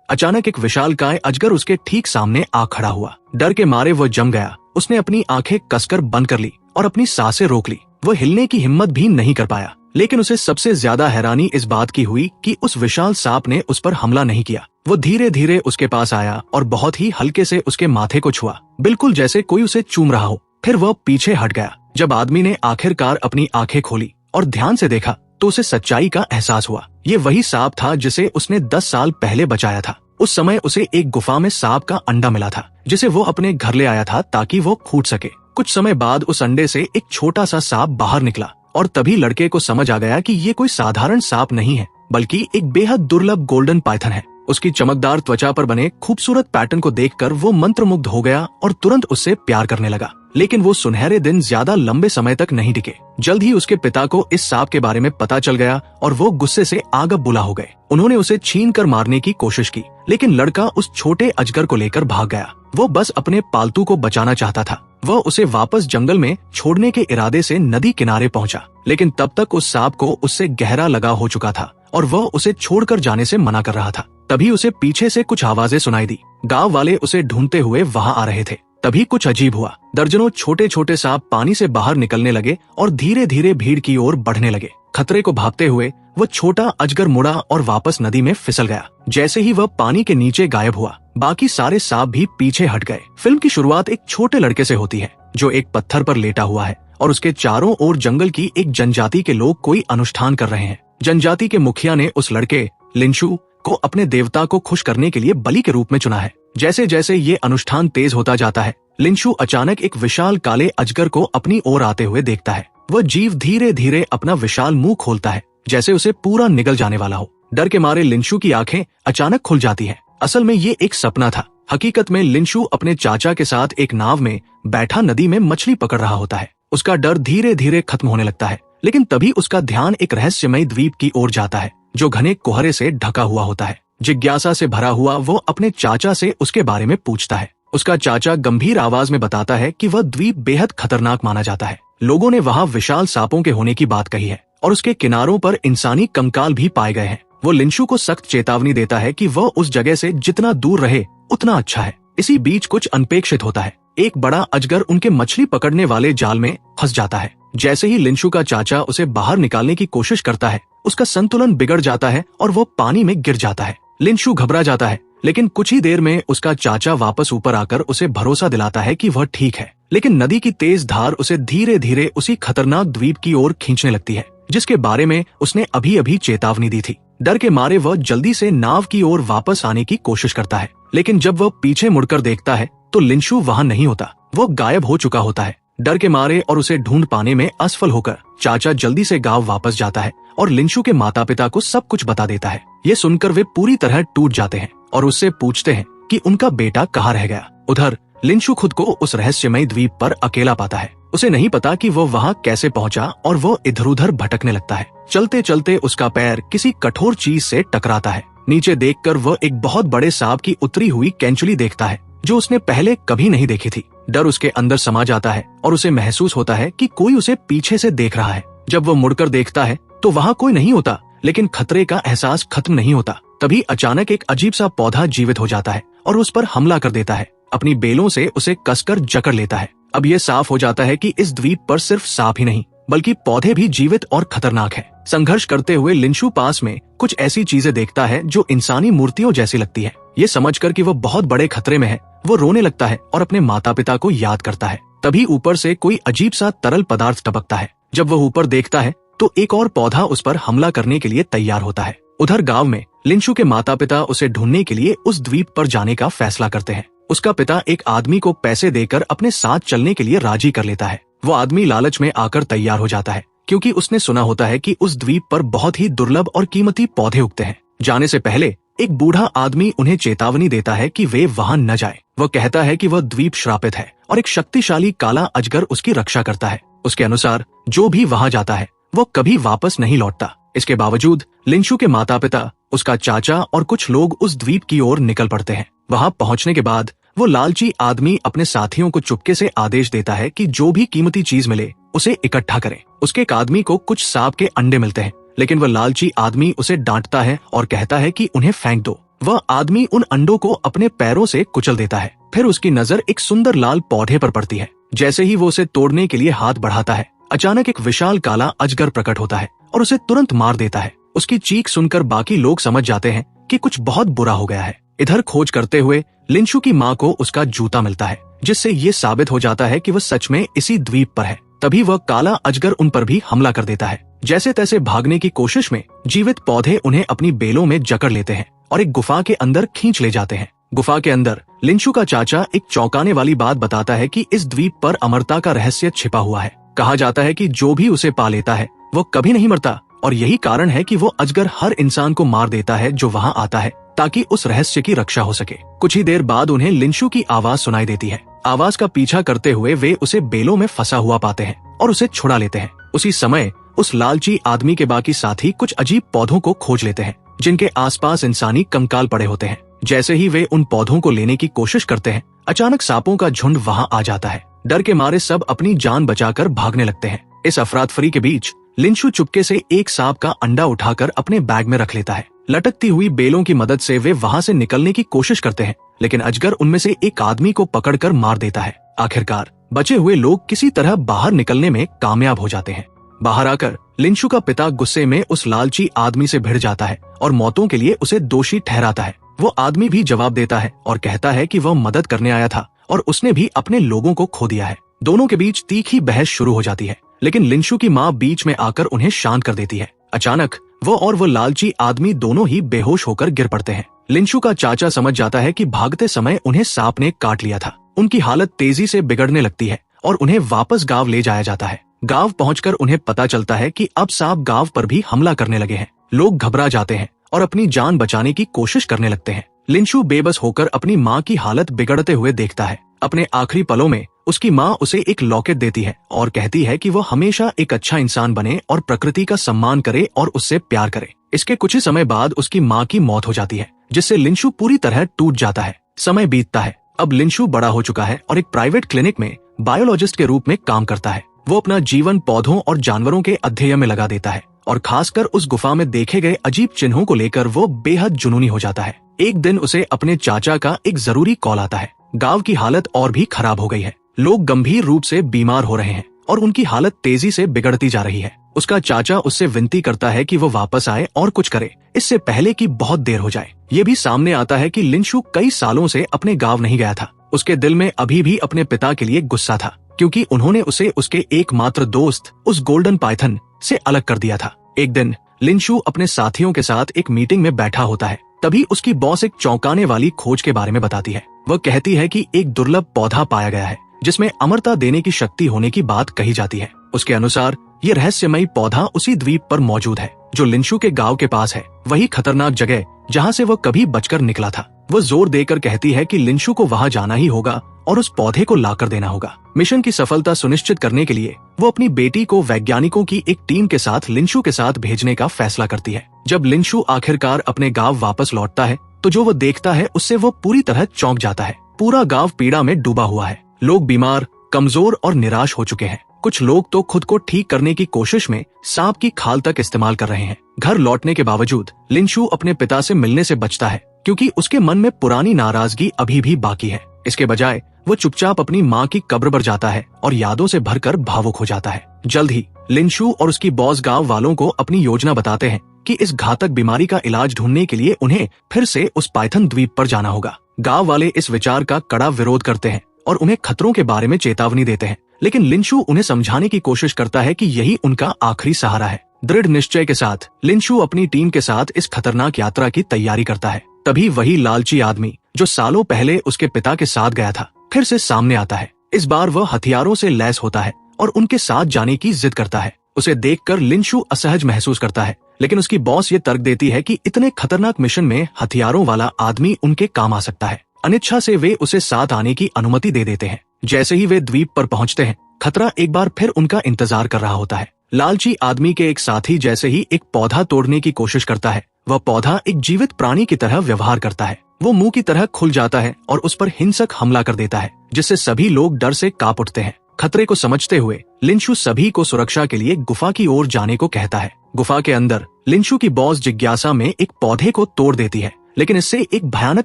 अचानक एक विशालकाय अजगर उसके ठीक सामने आ खड़ा हुआ। डर के मारे वो जम गया। उसने अपनी आंखें कसकर बंद कर ली और अपनी सांसें रोक ली। वो हिलने की हिम्मत भी नहीं कर पाया। लेकिन उसे सबसे ज्यादा हैरानी इस बात की हुई कि उस विशाल सांप ने उस पर हमला नहीं किया। वो धीरे धीरे उसके पास आया और बहुत ही हल्के से उसके माथे को छुआ, बिल्कुल जैसे कोई उसे चूम रहा हो। फिर वह पीछे हट गया। जब आदमी ने आखिरकार अपनी आंखें खोली और ध्यान से देखा तो उसे सच्चाई का एहसास हुआ। ये वही सांप था जिसे उसने 10 साल पहले बचाया था। उस समय उसे एक गुफा में सांप का अंडा मिला था, जिसे वो अपने घर ले आया था ताकि वो फूट सके। कुछ समय बाद उस अंडे से एक छोटा सा सांप बाहर निकला और तभी लड़के को समझ आ गया कि ये कोई साधारण सांप नहीं है, बल्कि एक बेहद दुर्लभ गोल्डन पाइथन है। उसकी चमकदार त्वचा पर बने खूबसूरत पैटर्न को देखकर वो मंत्रमुग्ध हो गया और तुरंत उससे प्यार करने लगा। लेकिन वो सुनहरे दिन ज्यादा लंबे समय तक नहीं टिके। जल्द ही उसके पिता को इस सांप के बारे में पता चल गया और वो गुस्से से आग बुला हो गए। उन्होंने उसे छीन कर मारने की कोशिश की, लेकिन लड़का उस छोटे अजगर को लेकर भाग गया। वो बस अपने पालतू को बचाना चाहता था। वह उसे वापस जंगल में छोड़ने के इरादे से नदी किनारे पहुंचा, लेकिन तब तक उस सांप को उससे गहरा लगाव हो चुका था और वह उसे छोड़कर जाने से मना कर रहा था। तभी उसे पीछे से कुछ आवाजें सुनाई दी। गांव वाले उसे ढूंढते हुए वहां आ रहे थे। तभी कुछ अजीब हुआ। दर्जनों छोटे छोटे सांप पानी से बाहर निकलने लगे और धीरे धीरे भीड़ की ओर बढ़ने लगे। खतरे को भांपते हुए वो छोटा अजगर मुड़ा और वापस नदी में फिसल गया। जैसे ही वह पानी के नीचे गायब हुआ, बाकी सारे सांप भी पीछे हट गए। फिल्म की शुरुआत एक छोटे लड़के से होती है जो एक पत्थर पर लेटा हुआ है और उसके चारों ओर जंगल की एक जनजाति के लोग कोई अनुष्ठान कर रहे हैं। जनजाति के मुखिया ने उस लड़के लिंशु को अपने देवता को खुश करने के लिए बलि के रूप में चुना है। जैसे जैसे ये अनुष्ठान तेज होता जाता है, लिंशु अचानक एक विशाल काले अजगर को अपनी ओर आते हुए देखता है। वह जीव धीरे धीरे अपना विशाल मुंह खोलता है, जैसे उसे पूरा निगल जाने वाला हो। डर के मारे लिंशु की आंखें अचानक खुल जाती हैं। असल में ये एक सपना था। हकीकत में लिंशु अपने चाचा के साथ एक नाव में बैठा नदी में मछली पकड़ रहा होता है। उसका डर धीरे धीरे खत्म होने लगता है, लेकिन तभी उसका ध्यान एक रहस्यमयी द्वीप की ओर जाता है जो घने कोहरे से ढका हुआ होता है। जिज्ञासा से भरा हुआ वो अपने चाचा से उसके बारे में पूछता है। उसका चाचा गंभीर आवाज में बताता है कि वह द्वीप बेहद खतरनाक माना जाता है। लोगों ने वहाँ विशाल सांपों के होने की बात कही है और उसके किनारों पर इंसानी कंकाल भी पाए गए हैं। वो लिंशु को सख्त चेतावनी देता है कि वह उस जगह से जितना दूर रहे उतना अच्छा है। इसी बीच कुछ अनपेक्षित होता है। एक बड़ा अजगर उनके मछली पकड़ने वाले जाल में फंस जाता है। जैसे ही लिंशु का चाचा उसे बाहर निकालने की कोशिश करता है, उसका संतुलन बिगड़ जाता है और वो पानी में गिर जाता है। लिंशु घबरा जाता है, लेकिन कुछ ही देर में उसका चाचा वापस ऊपर आकर उसे भरोसा दिलाता है कि वह ठीक है। लेकिन नदी की तेज धार उसे धीरे धीरे उसी खतरनाक द्वीप की ओर खींचने लगती है जिसके बारे में उसने अभी अभी चेतावनी दी थी। डर के मारे वह जल्दी से नाव की ओर वापस आने की कोशिश करता है, लेकिन जब वह पीछे मुड़कर देखता है तो लिंशु वहाँ नहीं होता। वो गायब हो चुका होता है। डर के मारे और उसे ढूंढ पाने में असफल होकर चाचा जल्दी से गांव वापस जाता है और लिंशु के माता पिता को सब कुछ बता देता है। ये सुनकर वे पूरी तरह टूट जाते हैं और उससे पूछते हैं कि उनका बेटा कहाँ रह गया। उधर लिंशु खुद को उस रहस्यमयी द्वीप पर अकेला पाता है। उसे नहीं पता कि वो वहाँ कैसे पहुँचा और वो इधर उधर भटकने लगता है। चलते चलते उसका पैर किसी कठोर चीज से टकराता है। नीचे देखकर वह एक बहुत बड़े सांप की उतरी हुई कैंचुली देखता है जो उसने पहले कभी नहीं देखी थी। डर उसके अंदर समा जाता है और उसे महसूस होता है कि कोई उसे पीछे से देख रहा है। जब वह मुड़कर देखता है तो वहाँ कोई नहीं होता, लेकिन खतरे का एहसास खत्म नहीं होता। तभी अचानक एक अजीब सा पौधा जीवित हो जाता है और उस पर हमला कर देता है। अपनी बेलों से उसे कसकर जकड़ लेता है। अब ये साफ हो जाता है कि इस द्वीप पर सिर्फ सांप ही नहीं बल्कि पौधे भी जीवित और खतरनाक हैं। संघर्ष करते हुए लिंशु पास में कुछ ऐसी चीजें देखता है जो इंसानी मूर्तियों जैसी लगती है। ये समझकर कि वह बहुत बड़े खतरे में है, वो रोने लगता है और अपने माता पिता को याद करता है। तभी ऊपर से कोई अजीब सा तरल पदार्थ टपकता है। जब वह ऊपर देखता है तो एक और पौधा उस पर हमला करने के लिए तैयार होता है। उधर गांव में लिंशु के माता पिता उसे ढूंढने के लिए उस द्वीप पर जाने का फैसला करते हैं। उसका पिता एक आदमी को पैसे देकर अपने साथ चलने के लिए राजी कर लेता है। वो आदमी लालच में आकर तैयार हो जाता है क्योंकि उसने सुना होता है कि उस द्वीप पर बहुत ही दुर्लभ और कीमती पौधे उगते हैं। जाने से पहले एक बूढ़ा आदमी उन्हें चेतावनी देता है कि वे वहां न जाएं। वह कहता है कि वह द्वीप श्रापित है और एक शक्तिशाली काला अजगर उसकी रक्षा करता है। उसके अनुसार जो भी वहां जाता है वो कभी वापस नहीं लौटता। इसके बावजूद लिंशु के माता पिता, उसका चाचा और कुछ लोग उस द्वीप की ओर निकल पड़ते हैं। वहां पहुंचने के बाद वो लालची आदमी अपने साथियों को चुपके से आदेश देता है कि जो भी कीमती चीज मिले उसे इकट्ठा करें। उसके एक आदमी को कुछ सांप के अंडे मिलते हैं, लेकिन वह लालची आदमी उसे डांटता है और कहता है कि उन्हें फेंक दो। वह आदमी उन अंडों को अपने पैरों से कुचल देता है। फिर उसकी नजर एक सुंदर लाल पौधे पर पड़ती है। जैसे ही वो उसे तोड़ने के लिए हाथ बढ़ाता है, अचानक एक विशाल काला अजगर प्रकट होता है और उसे तुरंत मार देता है। उसकी चीख सुनकर बाकी लोग समझ जाते हैं कि कुछ बहुत बुरा हो गया है। इधर खोज करते हुए लिंशु की माँ को उसका जूता मिलता है, जिससे ये साबित हो जाता है कि वह सच में इसी द्वीप पर है। तभी वह काला अजगर उन पर भी हमला कर देता है। जैसे तैसे भागने की कोशिश में जीवित पौधे उन्हें अपनी बेलों में जकड़ लेते हैं और एक गुफा के अंदर खींच ले जाते हैं। गुफा के अंदर लिंशु का चाचा एक चौंकाने वाली बात बताता है कि इस द्वीप पर अमरता का रहस्य छिपा हुआ है। कहा जाता है कि जो भी उसे पा लेता है वो कभी नहीं मरता, और यही कारण है कि वो अजगर हर इंसान को मार देता है जो वहाँ आता है, ताकि उस रहस्य की रक्षा हो सके। कुछ ही देर बाद उन्हें लिंशु की आवाज सुनाई देती है। आवाज का पीछा करते हुए वे उसे बेलों में फंसा हुआ पाते हैं और उसे छुड़ा लेते हैं। उसी समय उस लालची आदमी के बाकी साथी कुछ अजीब पौधों को खोज लेते हैं, जिनके आसपास इंसानी कंकाल पड़े होते हैं। जैसे ही वे उन पौधों को लेने की कोशिश करते हैं, अचानक सांपों का झुंड वहाँ आ जाता है। डर के मारे सब अपनी जान बचाकर भागने लगते हैं। इस अफरातफरी के बीच लिंशु चुपके से एक सांप का अंडा उठाकर अपने बैग में रख लेता है। लटकती हुई बेलों की मदद से वे वहाँ से निकलने की कोशिश करते हैं, लेकिन अजगर उनमें से एक आदमी को पकड़कर मार देता है। आखिरकार बचे हुए लोग किसी तरह बाहर निकलने में कामयाब हो जाते हैं। बाहर आकर लिंशु का पिता गुस्से में उस लालची आदमी से भिड़ जाता है और मौतों के लिए उसे दोषी ठहराता है। वो आदमी भी जवाब देता है और कहता है कि वह मदद करने आया था और उसने भी अपने लोगों को खो दिया है। दोनों के बीच तीखी बहस शुरू हो जाती है, लेकिन लिंशु की माँ बीच में आकर उन्हें शांत कर देती है। अचानक वो लालची आदमी दोनों ही बेहोश होकर गिर पड़ते हैं। लिंशु का चाचा समझ जाता है कि भागते समय उन्हें सांप ने काट लिया था। उनकी हालत तेजी से बिगड़ने लगती है और उन्हें वापस गांव ले जाया जाता है। गांव पहुंचकर उन्हें पता चलता है कि अब सांप गांव पर भी हमला करने लगे हैं। लोग घबरा जाते हैं और अपनी जान बचाने की कोशिश करने लगते हैं। लिंशु बेबस होकर अपनी माँ की हालत बिगड़ते हुए देखता है। अपने आखिरी पलों में उसकी माँ उसे एक लॉकेट देती है और कहती है कि वह हमेशा एक अच्छा इंसान बने और प्रकृति का सम्मान करे और उससे प्यार करे। इसके कुछ ही समय बाद उसकी माँ की मौत हो जाती है, जिससे लिंशु पूरी तरह टूट जाता है। समय बीतता है। अब लिंशु बड़ा हो चुका है और एक प्राइवेट क्लिनिक में बायोलॉजिस्ट के रूप में काम करता है। वो अपना जीवन पौधों और जानवरों के अध्ययन में लगा देता है और खासकर उस गुफा में देखे गए अजीब चिन्हों को लेकर वो बेहद जुनूनी हो जाता है। एक दिन उसे अपने चाचा का एक जरूरी कॉल आता है। गांव की हालत और भी खराब हो गई है। लोग गंभीर रूप से बीमार हो रहे हैं और उनकी हालत तेजी से बिगड़ती जा रही है। उसका चाचा उससे विनती करता है कि वो वापस आए और कुछ करे, इससे पहले कि बहुत देर हो जाए। ये भी सामने आता है कि लिंशु कई सालों से अपने गांव नहीं गया था। उसके दिल में अभी भी अपने पिता के लिए गुस्सा था, क्योंकि उन्होंने उसे उसके एकमात्र दोस्त उस गोल्डन पाइथन से अलग कर दिया था। एक दिन लिंशु अपने साथियों के साथ एक मीटिंग में बैठा होता है। तभी उसकी बॉस एक चौंकाने वाली खोज के बारे में बताती है। वह कहती है कि एक दुर्लभ पौधा पाया गया है जिसमें अमरता देने की शक्ति होने की बात कही जाती है। उसके अनुसार ये रहस्यमयी पौधा उसी द्वीप पर मौजूद है जो लिंशु के गांव के पास है, वही खतरनाक जगह जहां से वह कभी बचकर निकला था। वह जोर देकर कहती है कि लिंशु को वहां जाना ही होगा और उस पौधे को लाकर देना होगा। मिशन की सफलता सुनिश्चित करने के लिए वो अपनी बेटी को वैज्ञानिकों की एक टीम के साथ लिंशु के साथ भेजने का फैसला करती है। जब लिंशु आखिरकार अपने गांव वापस लौटता है तो जो वो देखता है उससे वो पूरी तरह चौंक जाता है। पूरा गांव पीड़ा में डूबा हुआ है। लोग बीमार, कमजोर और निराश हो चुके हैं। कुछ लोग तो खुद को ठीक करने की कोशिश में सांप की खाल तक इस्तेमाल कर रहे हैं। घर लौटने के बावजूद लिंशु अपने पिता से मिलने से बचता है, क्योंकि उसके मन में पुरानी नाराजगी अभी भी बाकी है। इसके बजाय वो चुपचाप अपनी माँ की कब्र पर जाता है और यादों से भरकर भावुक हो जाता है। जल्द ही लिंशु और उसकी बॉस गांव वालों को अपनी योजना बताते हैं कि इस घातक बीमारी का इलाज ढूंढने के लिए उन्हें फिर से उस पाइथन द्वीप पर जाना होगा। गांव वाले इस विचार का कड़ा विरोध करते हैं और उन्हें खतरों के बारे में चेतावनी देते हैं, लेकिन लिंशु उन्हें समझाने की कोशिश करता है कि यही उनका आखिरी सहारा है। दृढ़ निश्चय के साथ लिंशु अपनी टीम के साथ इस खतरनाक यात्रा की तैयारी करता है। तभी वही लालची आदमी जो सालों पहले उसके पिता के साथ गया था फिर से सामने आता है। इस बार वह हथियारों से लैस होता है और उनके साथ जाने की जिद करता है। उसे देखकर लिंशु असहज महसूस करता है, लेकिन उसकी बॉस ये तर्क देती है कि इतने खतरनाक मिशन में हथियारों वाला आदमी उनके काम आ सकता है। अनिच्छा से वे उसे साथ आने की अनुमति दे देते हैं। जैसे ही वे द्वीप पर पहुंचते हैं, खतरा एक बार फिर उनका इंतजार कर रहा होता है। लालची आदमी के एक साथी जैसे ही एक पौधा तोड़ने की कोशिश करता है, वह पौधा एक जीवित प्राणी की तरह व्यवहार करता है। वो मुंह की तरह खुल जाता है और उस पर हिंसक हमला कर देता है, जिससे सभी लोग डर से कांप उठते हैं। खतरे को समझते हुए लिंशु सभी को सुरक्षा के लिए गुफा की ओर जाने को कहता है। गुफा के अंदर लिंशु की बॉस जिज्ञासा में एक पौधे को तोड़ देती है, लेकिन इससे एक भयानक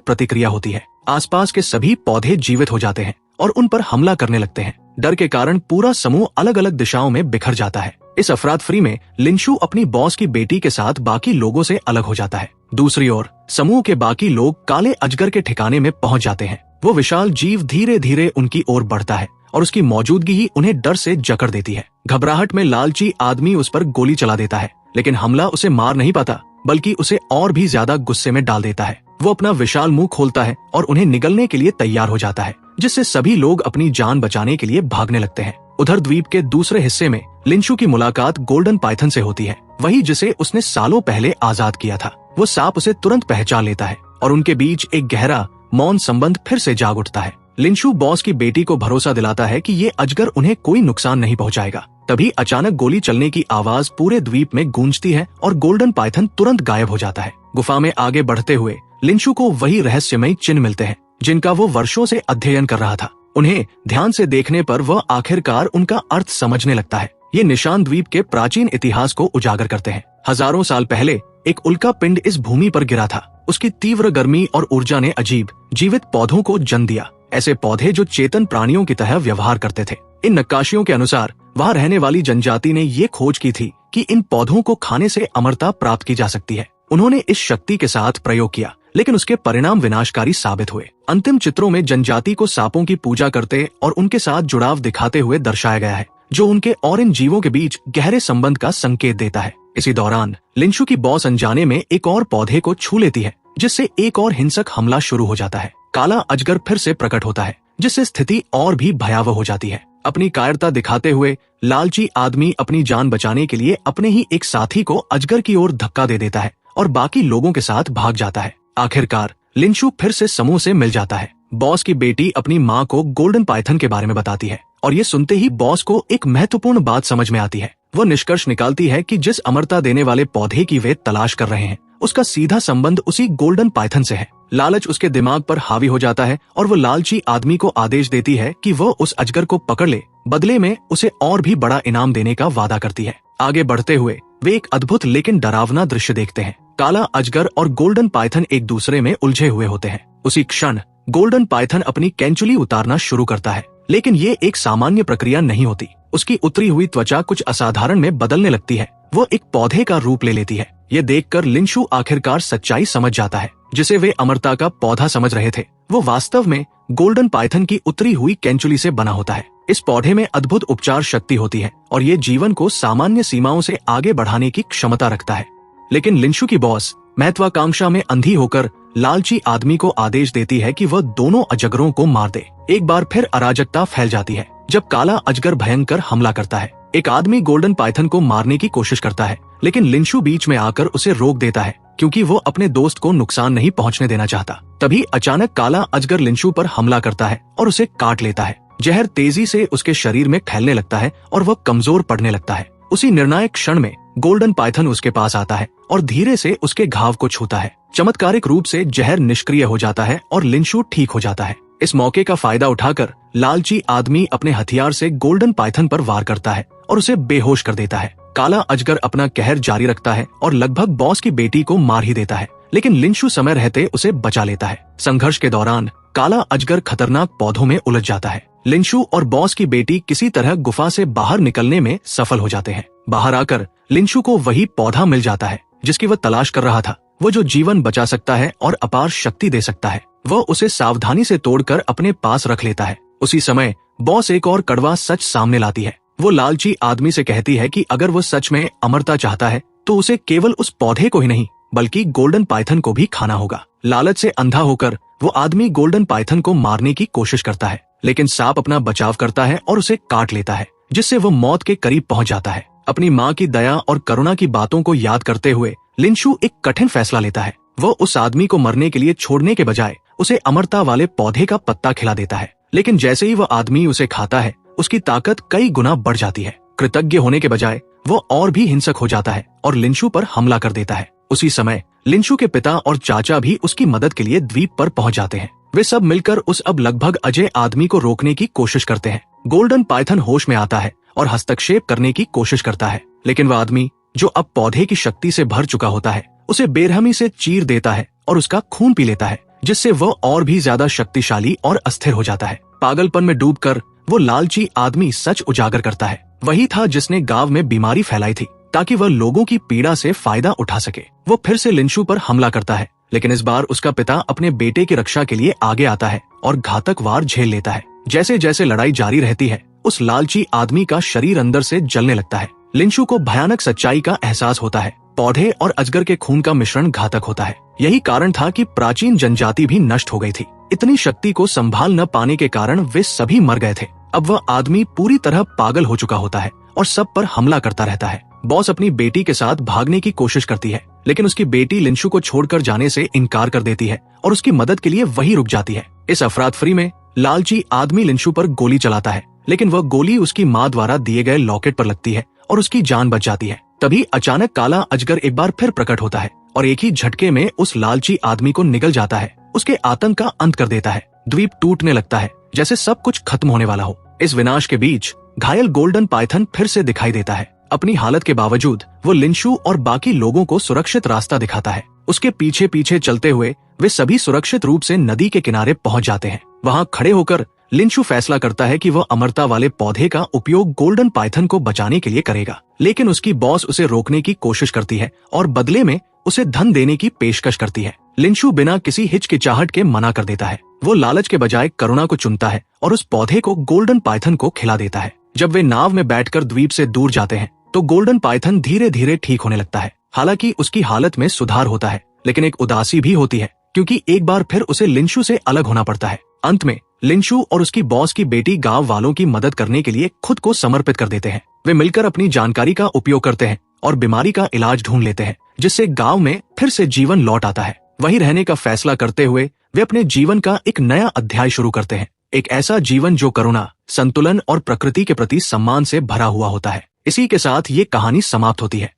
प्रतिक्रिया होती है। आसपास के सभी पौधे जीवित हो जाते हैं और उन पर हमला करने लगते हैं। डर के कारण पूरा समूह अलग अलग दिशाओं में बिखर जाता है। इस अफरातफरी में लिंशु अपनी बॉस की बेटी के साथ बाकी लोगों से अलग हो जाता है। दूसरी ओर समूह के बाकी लोग काले अजगर के ठिकाने में पहुंच जाते हैं। वो विशाल जीव धीरे धीरे उनकी ओर बढ़ता है और उसकी मौजूदगी ही उन्हें डर से जकड़ देती है। घबराहट में लालची आदमी उस पर गोली चला देता है, लेकिन हमला उसे मार नहीं पाता, बल्कि उसे और भी ज्यादा गुस्से में डाल देता है। वो अपना विशाल मुंह खोलता है और उन्हें निगलने के लिए तैयार हो जाता है, जिससे सभी लोग अपनी जान बचाने के लिए भागने लगते हैं। उधर द्वीप के दूसरे हिस्से में लिंशु की मुलाकात गोल्डन पाइथन से होती है, वही जिसे उसने सालों पहले आजाद किया था। वो सांप उसे तुरंत पहचान लेता है और उनके बीच एक गहरा मौन संबंध फिर से जाग उठता है। लिंशु बॉस की बेटी को भरोसा दिलाता है कि ये अजगर उन्हें कोई नुकसान नहीं पहुंचाएगा। तभी अचानक गोली चलने की आवाज पूरे द्वीप में गूंजती है और गोल्डन पाइथन तुरंत गायब हो जाता है। गुफा में आगे बढ़ते हुए लिंशु को वही रहस्यमयी चिन्ह मिलते हैं जिनका वो वर्षों से अध्ययन कर रहा था। उन्हें ध्यान से देखने पर वह आखिरकार उनका अर्थ समझने लगता है। ये निशान द्वीप के प्राचीन इतिहास को उजागर करते हैं। हजारों साल पहले एक उल्का पिंड इस भूमि पर गिरा था। उसकी तीव्र गर्मी और ऊर्जा ने अजीब जीवित पौधों को जन्म दिया, ऐसे पौधे जो चेतन प्राणियों की तरह व्यवहार करते थे। इन नक्काशियों के अनुसार वहाँ रहने वाली जनजाति ने ये खोज की थी कि इन पौधों को खाने से अमरता प्राप्त की जा सकती है। उन्होंने इस शक्ति के साथ प्रयोग किया, लेकिन उसके परिणाम विनाशकारी साबित हुए। अंतिम चित्रों में जनजाति को सांपों की पूजा करते और उनके साथ जुड़ाव दिखाते हुए दर्शाया गया है, जो उनके और इन जीवों के बीच गहरे संबंध का संकेत देता है। इसी दौरान लिंशु की बॉस अनजाने में एक और पौधे को छू लेती है, जिससे एक और हिंसक हमला शुरू हो जाता है। काला अजगर फिर से प्रकट होता है, जिससे स्थिति और भी भयावह हो जाती है। अपनी कायरता दिखाते हुए लालची आदमी अपनी जान बचाने के लिए अपने ही एक साथी को अजगर की ओर धक्का दे देता है और बाकी लोगों के साथ भाग जाता है। आखिरकार लिंशु फिर से समूह से मिल जाता है। बॉस की बेटी अपनी माँ को गोल्डन पाइथन के बारे में बताती है और ये सुनते ही बॉस को एक महत्वपूर्ण बात समझ में आती है। वो निष्कर्ष निकालती है कि जिस अमरता देने वाले पौधे की वे तलाश कर रहे हैं, उसका सीधा संबंध उसी गोल्डन पाइथन से है। लालच उसके दिमाग पर हावी हो जाता है और वो लालची आदमी को आदेश देती है कि वो उस अजगर को पकड़ ले। बदले में उसे और भी बड़ा इनाम देने का वादा करती है। आगे बढ़ते हुए वे एक अद्भुत लेकिन डरावना दृश्य देखते हैं। काला अजगर और गोल्डन पाइथन एक दूसरे में उलझे हुए होते हैं। उसी क्षण गोल्डन पाइथन अपनी कैंचुली उतारना शुरू करता है, लेकिन ये एक सामान्य प्रक्रिया नहीं होती। उसकी उतरी हुई त्वचा कुछ असाधारण में बदलने लगती है। वो एक पौधे का रूप ले लेती है। ये देखकर लिंशु आखिरकार सच्चाई समझ जाता है, जिसे वे अमरता का पौधा समझ रहे थे। वो वास्तव में गोल्डन पाइथन की उतरी हुई कैंचुली से बना होता है। इस पौधे में अद्भुत उपचार शक्ति होती है और ये जीवन को सामान्य सीमाओं से आगे बढ़ाने की क्षमता रखता है। लेकिन लिंशु की बॉस महत्वाकांक्षा में अंधी होकर लालची आदमी को आदेश देती है कि वह दोनों अजगरों को मार दे। एक बार फिर अराजकता फैल जाती है जब काला अजगर भयंकर हमला करता है। एक आदमी गोल्डन पाइथन को मारने की कोशिश करता है, लेकिन लिंशु बीच में आकर उसे रोक देता है, क्योंकि वो अपने दोस्त को नुकसान नहीं पहुंचने देना चाहता। तभी अचानक काला अजगर लिंशु पर हमला करता है और उसे काट लेता है। जहर तेजी से उसके शरीर में फैलने लगता है और वह कमजोर पड़ने लगता है। उसी निर्णायक क्षण में गोल्डन पाइथन उसके पास आता है और धीरे से उसके घाव को छूता है। चमत्कारिक रूप से जहर निष्क्रिय हो जाता है और लिंशु ठीक हो जाता है। इस मौके का फायदा उठाकर लालची आदमी अपने हथियार से गोल्डन पाइथन पर वार करता है और उसे बेहोश कर देता है। काला अजगर अपना कहर जारी रखता है और लगभग बॉस की बेटी को मार ही देता है, लेकिन लिंशु समय रहते उसे बचा लेता है। संघर्ष के दौरान काला अजगर खतरनाक पौधों में उलझ जाता है। लिंशु और बॉस की बेटी किसी तरह गुफा से बाहर निकलने में सफल हो जाते हैं। बाहर आकर लिंशु को वही पौधा मिल जाता है जिसकी वह तलाश कर रहा था। वो जो जीवन बचा सकता है और अपार शक्ति दे सकता है। वह उसे सावधानी से तोड़कर अपने पास रख लेता है। उसी समय बॉस एक और कड़वा सच सामने लाती है। वो लालची आदमी से कहती है कि अगर वो सच में अमरता चाहता है तो उसे केवल उस पौधे को ही नहीं बल्कि गोल्डन पाइथन को भी खाना होगा। लालच से अंधा होकर वो आदमी गोल्डन पाइथन को मारने की कोशिश करता है, लेकिन सांप अपना बचाव करता है और उसे काट लेता है, जिससे वो मौत के करीब पहुंच जाता है। अपनी माँ की दया और करुणा की बातों को याद करते हुए लिंशु एक कठिन फैसला लेता है। वो उस आदमी को मरने के लिए छोड़ने के बजाय उसे अमरता वाले पौधे का पत्ता खिला देता है। लेकिन जैसे ही वह आदमी उसे खाता है, उसकी ताकत कई गुना बढ़ जाती है। कृतज्ञ होने के बजाय वो और भी हिंसक हो जाता है और लिंशु पर हमला कर देता है। उसी समय लिंशु के पिता और चाचा भी उसकी मदद के लिए द्वीप पर पहुंच जाते हैं। वे सब मिलकर उस अब लगभग अजय आदमी को रोकने की कोशिश करते हैं। गोल्डन पाइथन होश में आता है और हस्तक्षेप करने की कोशिश करता है, लेकिन वह आदमी जो अब पौधे की शक्ति से भर चुका होता है उसे बेरहमी से चीर देता है और उसका खून पी लेता है, जिससे वह और भी ज्यादा शक्तिशाली और अस्थिर हो जाता है। पागलपन में डूबकर वो लालची आदमी सच उजागर करता है। वही था जिसने गांव में बीमारी फैलाई थी ताकि वह लोगों की पीड़ा से फायदा उठा सके। वो फिर से लिंशु पर हमला करता है, लेकिन इस बार उसका पिता अपने बेटे की रक्षा के लिए आगे आता है और घातक वार झेल लेता है। जैसे जैसे लड़ाई जारी रहती है, उस लालची आदमी का शरीर अंदर से जलने लगता है। लिंशु को भयानक सच्चाई का एहसास होता है। पौधे और अजगर के खून का मिश्रण घातक होता है। यही कारण था कि प्राचीन जनजाति भी नष्ट हो गई थी। इतनी शक्ति को संभाल न पाने के कारण वे सभी मर गए थे। अब वह आदमी पूरी तरह पागल हो चुका होता है और सब पर हमला करता रहता है। बॉस अपनी बेटी के साथ भागने की कोशिश करती है, लेकिन उसकी बेटी लिंशु को छोड़कर जाने से इनकार कर देती है और उसकी मदद के लिए वही रुक जाती है। इस अफरातफरी में लालची आदमी लिंशु पर गोली चलाता है, लेकिन वह गोली उसकी माँ द्वारा दिए गए लॉकेट पर लगती है और उसकी जान बच जाती है। तभी अचानक काला अजगर एक बार फिर प्रकट होता है और एक ही झटके में उस लालची आदमी को निगल जाता है। उसके आतंक का अंत कर देता है। द्वीप टूटने लगता है, जैसे सब कुछ खत्म होने वाला हो। इस विनाश के बीच घायल गोल्डन पाइथन फिर से दिखाई देता है। अपनी हालत के बावजूद वो लिंशु और बाकी लोगों को सुरक्षित रास्ता दिखाता है। उसके पीछे पीछे चलते हुए वे सभी सुरक्षित रूप से नदी के किनारे पहुंच जाते हैं। वहां खड़े होकर लिंशु फैसला करता है कि वह अमरता वाले पौधे का उपयोग गोल्डन पाइथन को बचाने के लिए करेगा, लेकिन उसकी बॉस उसे रोकने की कोशिश करती है और बदले में उसे धन देने की पेशकश करती है। लिंशु बिना किसी हिचकिचाहट के मना कर देता है। वो लालच के बजाय करुणा को चुनता है और उस पौधे को गोल्डन पाइथन को खिला देता है। जब वे नाव में बैठकर द्वीप से दूर जाते हैं तो गोल्डन पाइथन धीरे धीरे ठीक होने लगता है। हालांकि उसकी हालत में सुधार होता है, लेकिन एक उदासी भी होती है, क्योंकि एक बार फिर उसे लिंशु से अलग होना पड़ता है। अंत में लिंशु और उसकी बॉस की बेटी गांव वालों की मदद करने के लिए खुद को समर्पित कर देते हैं। वे मिलकर अपनी जानकारी का उपयोग करते हैं और बीमारी का इलाज ढूंढ लेते हैं, जिससे गांव में फिर से जीवन लौट आता है। वहीं रहने का फैसला करते हुए वे अपने जीवन का एक नया अध्याय शुरू करते हैं। एक ऐसा जीवन जो करुणा, संतुलन और प्रकृति के प्रति सम्मान से भरा हुआ होता है। इसी के साथ ये कहानी समाप्त होती है।